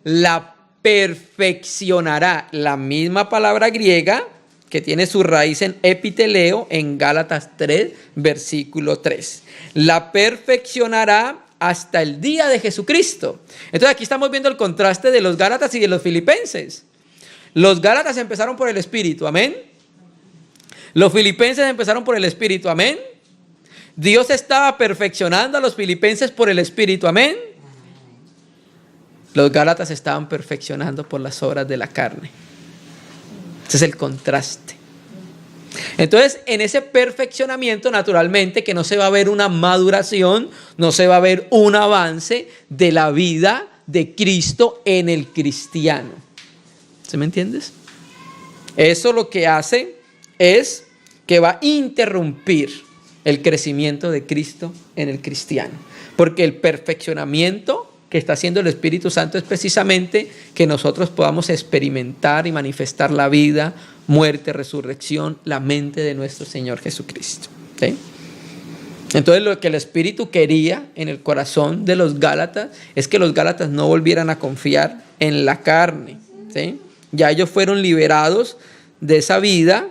La perfeccionará, la misma palabra griega que tiene su raíz en epiteleo en Gálatas 3, versículo 3. La perfeccionará hasta el día de Jesucristo. Entonces aquí estamos viendo el contraste de los Gálatas y de los filipenses. Los Gálatas empezaron por el Espíritu, amén. Los filipenses empezaron por el Espíritu, amén. Dios estaba perfeccionando a los filipenses por el Espíritu, amén. Los Gálatas estaban perfeccionando por las obras de la carne. Ese es el contraste. Entonces, en ese perfeccionamiento, naturalmente, que no se va a ver una maduración, no se va a ver un avance de la vida de Cristo en el cristiano. ¿Sí me entiendes? Eso lo que hace es que va a interrumpir el crecimiento de Cristo en el cristiano. Porque el perfeccionamiento que está haciendo el Espíritu Santo es precisamente que nosotros podamos experimentar y manifestar la vida, muerte, resurrección, la mente de nuestro Señor Jesucristo. ¿Sí? Entonces lo que el Espíritu quería en el corazón de los Gálatas es que los Gálatas no volvieran a confiar en la carne. ¿Sí? Ya ellos fueron liberados de esa vida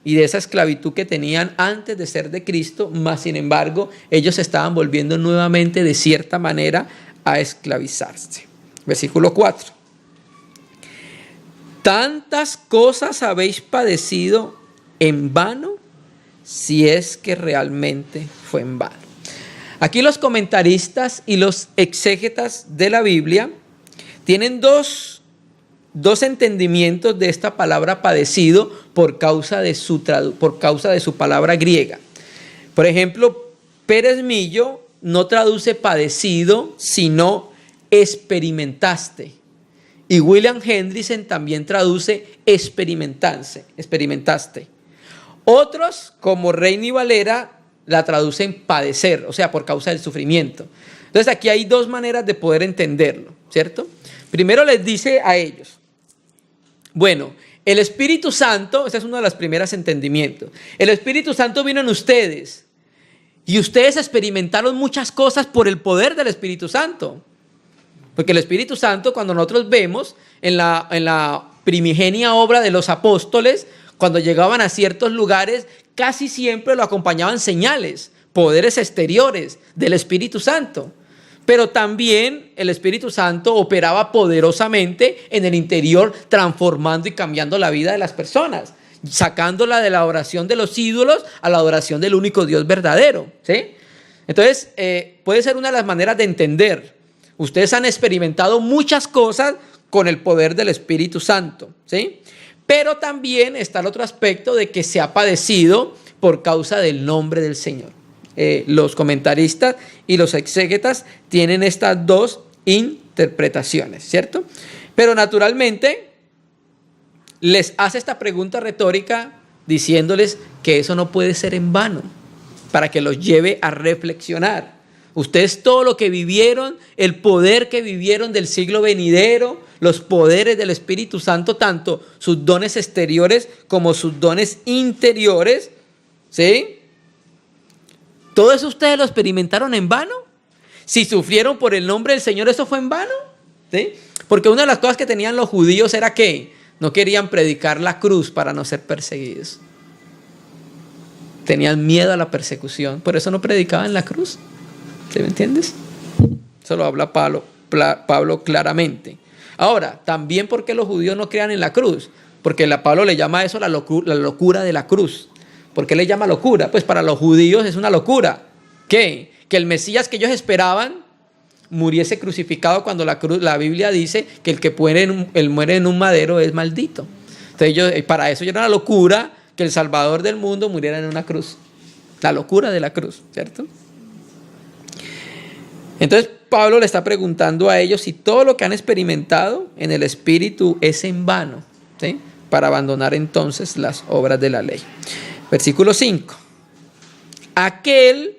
y de esa esclavitud que tenían antes de ser de Cristo, mas sin embargo ellos se estaban volviendo nuevamente de cierta manera a esclavizarse. Versículo 4. Tantas cosas habéis padecido en vano, si es que realmente fue en vano. Aquí los comentaristas y los exégetas de la Biblia tienen dos entendimientos de esta palabra padecido por causa de su palabra griega. Por ejemplo, Pérez Millo no traduce padecido, sino experimentaste. Y William Hendrickson también traduce experimentaste. Otros, como Reina Valera, la traducen padecer, o sea, por causa del sufrimiento. Entonces aquí hay dos maneras de poder entenderlo, ¿cierto? Primero les dice a ellos, bueno, el Espíritu Santo, ese es uno de los primeros entendimientos. El Espíritu Santo vino en ustedes y ustedes experimentaron muchas cosas por el poder del Espíritu Santo. Porque el Espíritu Santo, cuando nosotros vemos en la primigenia obra de los apóstoles, cuando llegaban a ciertos lugares, casi siempre lo acompañaban señales, poderes exteriores del Espíritu Santo. Pero también el Espíritu Santo operaba poderosamente en el interior, transformando y cambiando la vida de las personas, sacándola de la adoración de los ídolos a la adoración del único Dios verdadero. ¿Sí? Entonces, puede ser una de las maneras de entender. Ustedes han experimentado muchas cosas con el poder del Espíritu Santo, ¿sí? Pero también está el otro aspecto de que se ha padecido por causa del nombre del Señor. Los comentaristas y los exégetas tienen estas dos interpretaciones, ¿cierto? Pero naturalmente les hace esta pregunta retórica diciéndoles que eso no puede ser en vano, para que los lleve a reflexionar. Ustedes todo lo que vivieron, el poder que vivieron del siglo venidero, los poderes del Espíritu Santo, tanto sus dones exteriores como sus dones interiores, ¿sí? ¿Todo eso ustedes lo experimentaron en vano? Si sufrieron por el nombre del Señor, ¿eso fue en vano? ¿Sí? Porque una de las cosas que tenían los judíos era que no querían predicar la cruz para no ser perseguidos. Tenían miedo a la persecución, por eso no predicaban la cruz. ¿Sí me entiendes? Eso lo habla Pablo claramente. Ahora, también porque los judíos no crean en la cruz, porque Pablo le llama a eso la locura de la cruz. ¿Por qué le llama locura? Pues para los judíos es una locura. ¿Qué? Que el Mesías que ellos esperaban muriese crucificado cuando la Biblia dice que el que muere en un madero es maldito. Entonces para eso ya era una locura que el Salvador del mundo muriera en una cruz. La locura de la cruz, ¿cierto? Entonces Pablo le está preguntando a ellos si todo lo que han experimentado en el Espíritu es en vano, ¿sí? Para abandonar entonces las obras de la ley. Versículo 5. Aquel,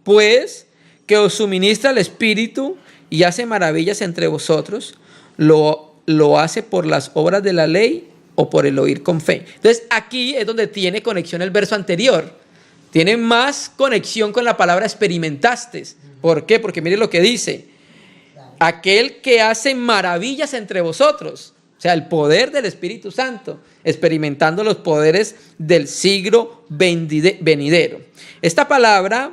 pues, que os suministra el Espíritu y hace maravillas entre vosotros, lo hace por las obras de la ley o por el oír con fe. Entonces aquí es donde tiene conexión el verso anterior. Tiene más conexión con la palabra experimentaste. ¿Por qué? Porque mire lo que dice. aquel que hace maravillas entre vosotros. O sea, el poder del Espíritu Santo, experimentando los poderes del siglo venidero. Esta palabra,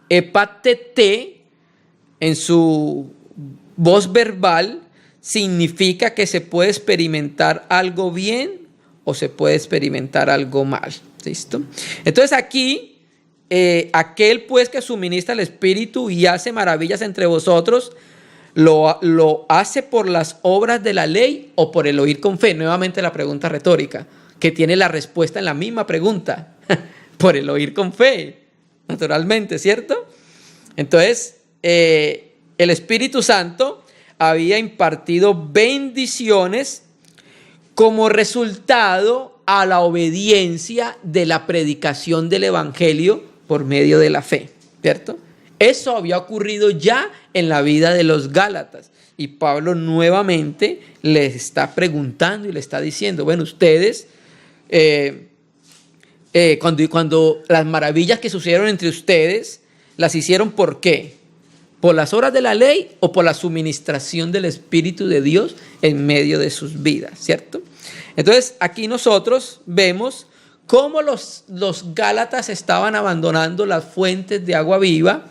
epatete, en su voz verbal, significa que se puede experimentar algo bien o se puede experimentar algo mal. ¿Listo? Entonces aquí, aquel pues que suministra el Espíritu y hace maravillas entre vosotros, ¿lo hace por las obras de la ley o por el oír con fe? Nuevamente la pregunta retórica, que tiene la respuesta en la misma pregunta. Por el oír con fe, naturalmente, ¿cierto? Entonces, el Espíritu Santo había impartido bendiciones como resultado a la obediencia de la predicación del Evangelio por medio de la fe, ¿cierto? Eso había ocurrido ya en la vida de los Gálatas. Y Pablo nuevamente les está preguntando y le está diciendo, bueno, ustedes, cuando las maravillas que sucedieron entre ustedes, ¿las hicieron por qué? ¿Por las obras de la ley o por la suministración del Espíritu de Dios en medio de sus vidas? ¿Cierto? Entonces, aquí nosotros vemos cómo los Gálatas estaban abandonando las fuentes de agua viva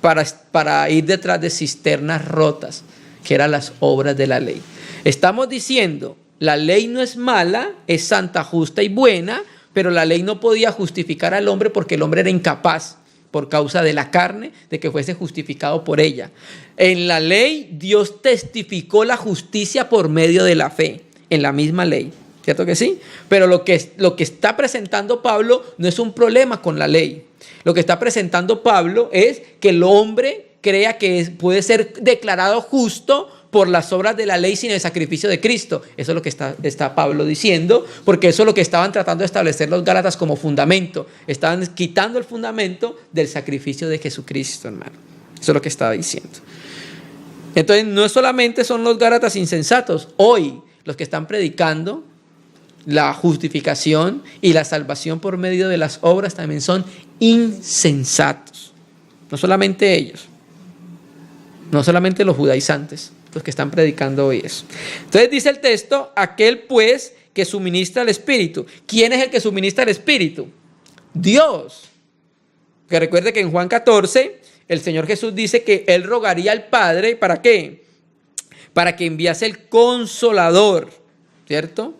para ir detrás de cisternas rotas, que eran las obras de la ley. Estamos diciendo, la ley no es mala, es santa, justa y buena, pero la ley no podía justificar al hombre porque el hombre era incapaz por causa de la carne, de que fuese justificado por ella. En la ley, Dios testificó la justicia por medio de la fe, en la misma ley. ¿Cierto que sí? Pero lo que está presentando Pablo no es un problema con la ley. Lo que está presentando Pablo es que el hombre crea que puede ser declarado justo por las obras de la ley sin el sacrificio de Cristo. Eso es lo que está Pablo diciendo, porque eso es lo que estaban tratando de establecer los Gálatas como fundamento. Estaban quitando el fundamento del sacrificio de Jesucristo, hermano. Eso es lo que estaba diciendo. Entonces, no solamente son los Gálatas insensatos. Hoy, los que están predicando la justificación y la salvación por medio de las obras también son insensatos. No solamente ellos, no solamente los judaizantes, los que están predicando hoy eso. Entonces dice el texto, aquel pues que suministra el Espíritu. ¿Quién es el que suministra el Espíritu? Dios. Que recuerde que en Juan 14 el Señor Jesús dice que Él rogaría al Padre, ¿para qué? Para que enviase el Consolador, ¿cierto?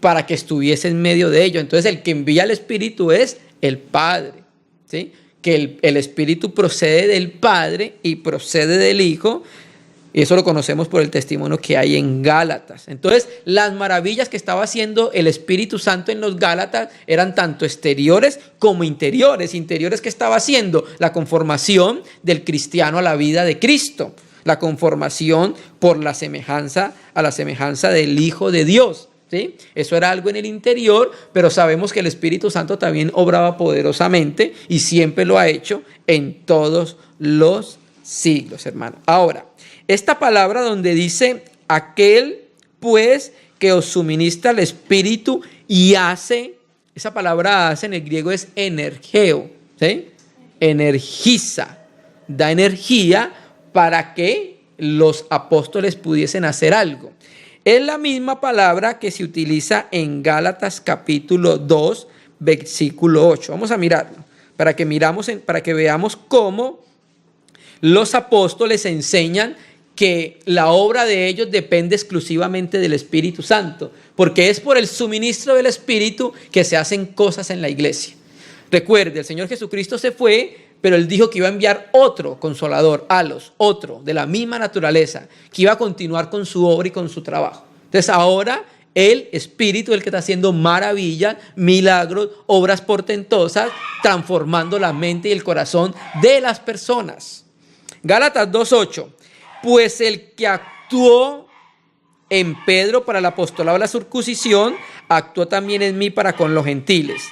Para que estuviese en medio de ellos. Entonces el que envía el Espíritu es el Padre, ¿sí? Que el Espíritu procede del Padre y procede del Hijo, y eso lo conocemos por el testimonio que hay en Gálatas. Entonces las maravillas que estaba haciendo el Espíritu Santo en los Gálatas eran tanto exteriores como interiores. Interiores que estaba haciendo la conformación del cristiano a la vida de Cristo, la conformación por la semejanza a la semejanza del Hijo de Dios. ¿Sí? Eso era algo en el interior, pero sabemos que el Espíritu Santo también obraba poderosamente y siempre lo ha hecho en todos los siglos, hermano. Ahora, esta palabra donde dice aquel pues que os suministra el Espíritu y hace, esa palabra hace en el griego es energeo, ¿sí? Energiza, da energía para que los apóstoles pudiesen hacer algo. Es la misma palabra que se utiliza en Gálatas capítulo 2, versículo 8. Vamos a mirarlo, para que veamos cómo los apóstoles enseñan que la obra de ellos depende exclusivamente del Espíritu Santo, porque es por el suministro del Espíritu que se hacen cosas en la iglesia. Recuerde, el Señor Jesucristo se fue, pero Él dijo que iba a enviar otro consolador, otro de la misma naturaleza, que iba a continuar con su obra y con su trabajo. Entonces ahora el Espíritu es el que está haciendo maravillas, milagros, obras portentosas, transformando la mente y el corazón de las personas. Gálatas 2:8. Pues el que actuó en Pedro para el apostolado de la circuncisión, actuó también en mí para con los gentiles.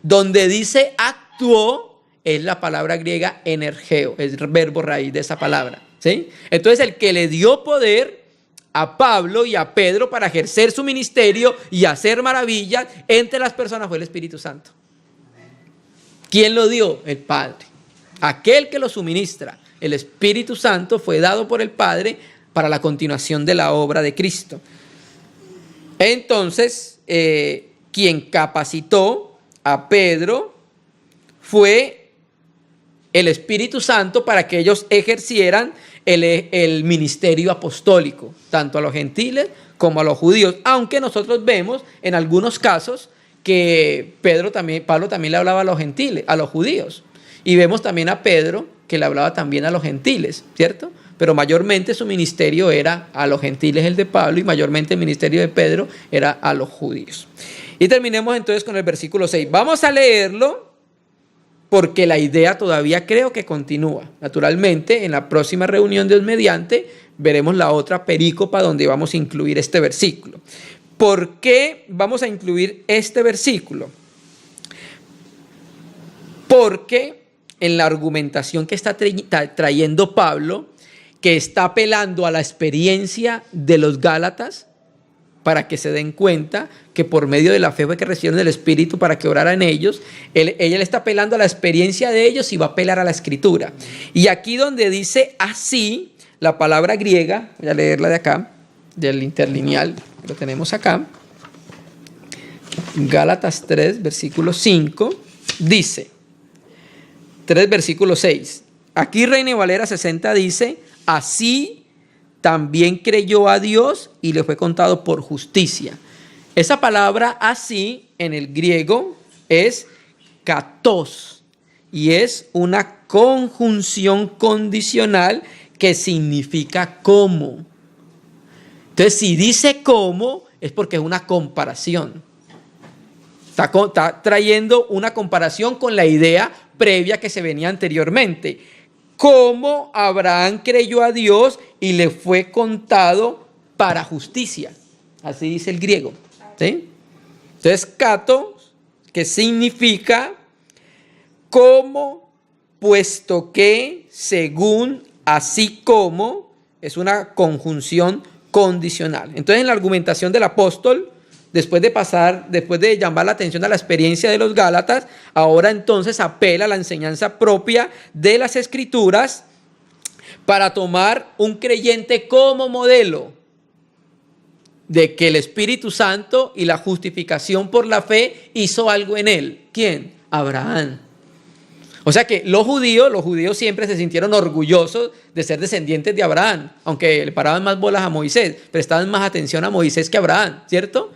Donde dice actuó, es la palabra griega energeo, es el verbo raíz de esa palabra, ¿sí? Entonces el que le dio poder a Pablo y a Pedro para ejercer su ministerio y hacer maravillas entre las personas fue el Espíritu Santo. ¿Quién lo dio? El Padre. Aquel que lo suministra el Espíritu Santo fue dado por el Padre para la continuación de la obra de Cristo. Entonces, quien capacitó a Pedro fue el Espíritu Santo para que ellos ejercieran el ministerio apostólico, tanto a los gentiles como a los judíos, aunque nosotros vemos en algunos casos que Pablo también le hablaba a los gentiles, a los judíos, y vemos también a Pedro que le hablaba también a los gentiles, ¿cierto? Pero mayormente su ministerio era a los gentiles el de Pablo, y mayormente el ministerio de Pedro era a los judíos. Y terminemos entonces con el versículo 6. Vamos a leerlo porque la idea todavía creo que continúa. Naturalmente, en la próxima reunión, Dios mediante, veremos la otra perícopa donde vamos a incluir este versículo. ¿Por qué vamos a incluir este versículo? Porque en la argumentación que está trayendo Pablo, que está apelando a la experiencia de los Gálatas, para que se den cuenta que por medio de la fe fue que recibieron el Espíritu para que orara en ellos. Ella le está apelando a la experiencia de ellos y va a apelar a la Escritura. Y aquí donde dice así, la palabra griega, voy a leerla de acá, del interlineal, lo tenemos acá. Gálatas 3, versículo 5, dice, 3, versículo 6. Aquí Reina Valera 60 dice, así también creyó a Dios y le fue contado por justicia. Esa palabra así en el griego es katos y es una conjunción condicional que significa como. Entonces, si dice como, es porque es una comparación. Está trayendo una comparación con la idea previa que se venía anteriormente. Como Abraham creyó a Dios y le fue contado para justicia. Así dice el griego, ¿sí? Entonces, kato, que significa como, puesto que, según, así como, es una conjunción condicional. Entonces, en la argumentación del apóstol, después de llamar la atención a la experiencia de los Gálatas, ahora entonces apela a la enseñanza propia de las Escrituras para tomar un creyente como modelo de que el Espíritu Santo y la justificación por la fe hizo algo en él. ¿Quién? Abraham. O sea que los judíos siempre se sintieron orgullosos de ser descendientes de Abraham, aunque le paraban más bolas a Moisés, prestaban más atención a Moisés que a Abraham, ¿cierto?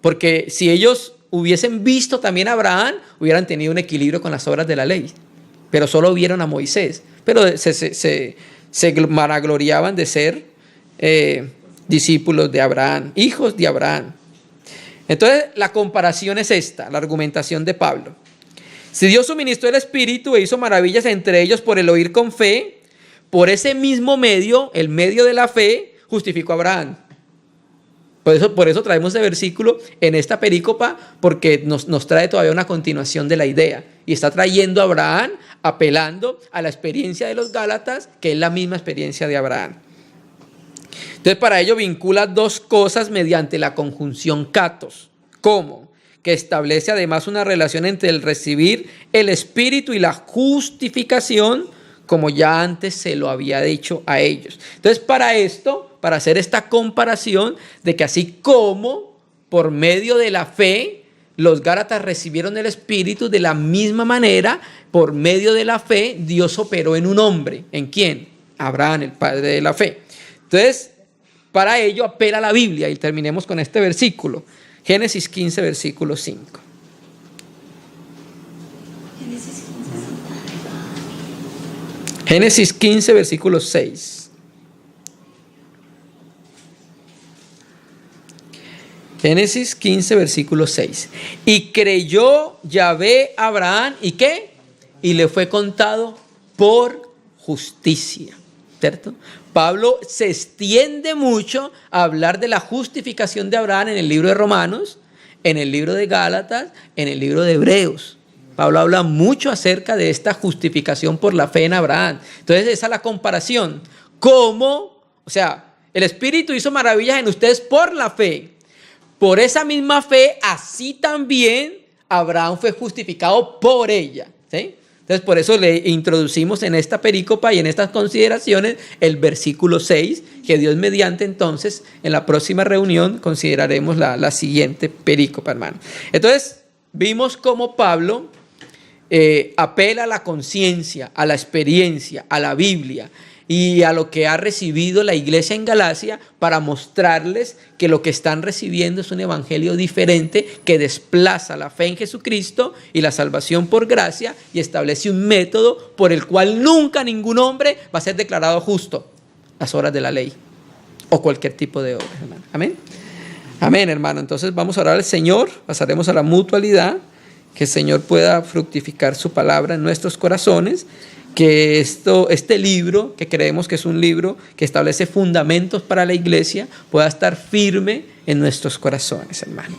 Porque si ellos hubiesen visto también a Abraham, hubieran tenido un equilibrio con las obras de la ley. Pero solo vieron a Moisés. Pero se vanagloriaban de ser discípulos de Abraham, hijos de Abraham. Entonces, la comparación es esta, la argumentación de Pablo. Si Dios suministró el Espíritu e hizo maravillas entre ellos por el oír con fe, por ese mismo medio, el medio de la fe, justificó a Abraham. Por eso traemos ese versículo en esta perícopa, porque nos trae todavía una continuación de la idea. Y está trayendo a Abraham, apelando a la experiencia de los Gálatas, que es la misma experiencia de Abraham. Entonces, para ello vincula dos cosas mediante la conjunción katos. ¿Cómo? Que establece además una relación entre el recibir el Espíritu y la justificación, como ya antes se lo había dicho a ellos. Entonces, para hacer esta comparación de que así como por medio de la fe los Gálatas recibieron el Espíritu, de la misma manera, por medio de la fe, Dios operó en un hombre. ¿En quién? Abraham, el padre de la fe. Entonces, para ello apela la Biblia, y terminemos con este versículo. Génesis 15, versículo 5. Génesis 15, versículo 6. Génesis 15, versículo 6. Y creyó Yahvé a Abraham, ¿y qué? Y le fue contado por justicia, ¿cierto? Pablo se extiende mucho a hablar de la justificación de Abraham en el libro de Romanos, en el libro de Gálatas, en el libro de Hebreos. Pablo habla mucho acerca de esta justificación por la fe en Abraham. Entonces, esa es la comparación. ¿Cómo? O sea, el Espíritu hizo maravillas en ustedes por la fe. Por esa misma fe, así también Abraham fue justificado por ella, ¿sí? Entonces, por eso le introducimos en esta perícopa y en estas consideraciones el versículo 6, que Dios mediante entonces, en la próxima reunión, consideraremos la siguiente perícopa, hermano. Entonces, vimos cómo Pablo apela a la conciencia, a la experiencia, a la Biblia y a lo que ha recibido la iglesia en Galacia para mostrarles que lo que están recibiendo es un evangelio diferente que desplaza la fe en Jesucristo y la salvación por gracia y establece un método por el cual nunca ningún hombre va a ser declarado justo, las obras de la ley o cualquier tipo de obras, hermano. Amén. Amén, hermano. Entonces vamos a orar al Señor, pasaremos a la mutualidad, que el Señor pueda fructificar su palabra en nuestros corazones, que este libro, que creemos que es un libro que establece fundamentos para la iglesia, pueda estar firme en nuestros corazones, hermano.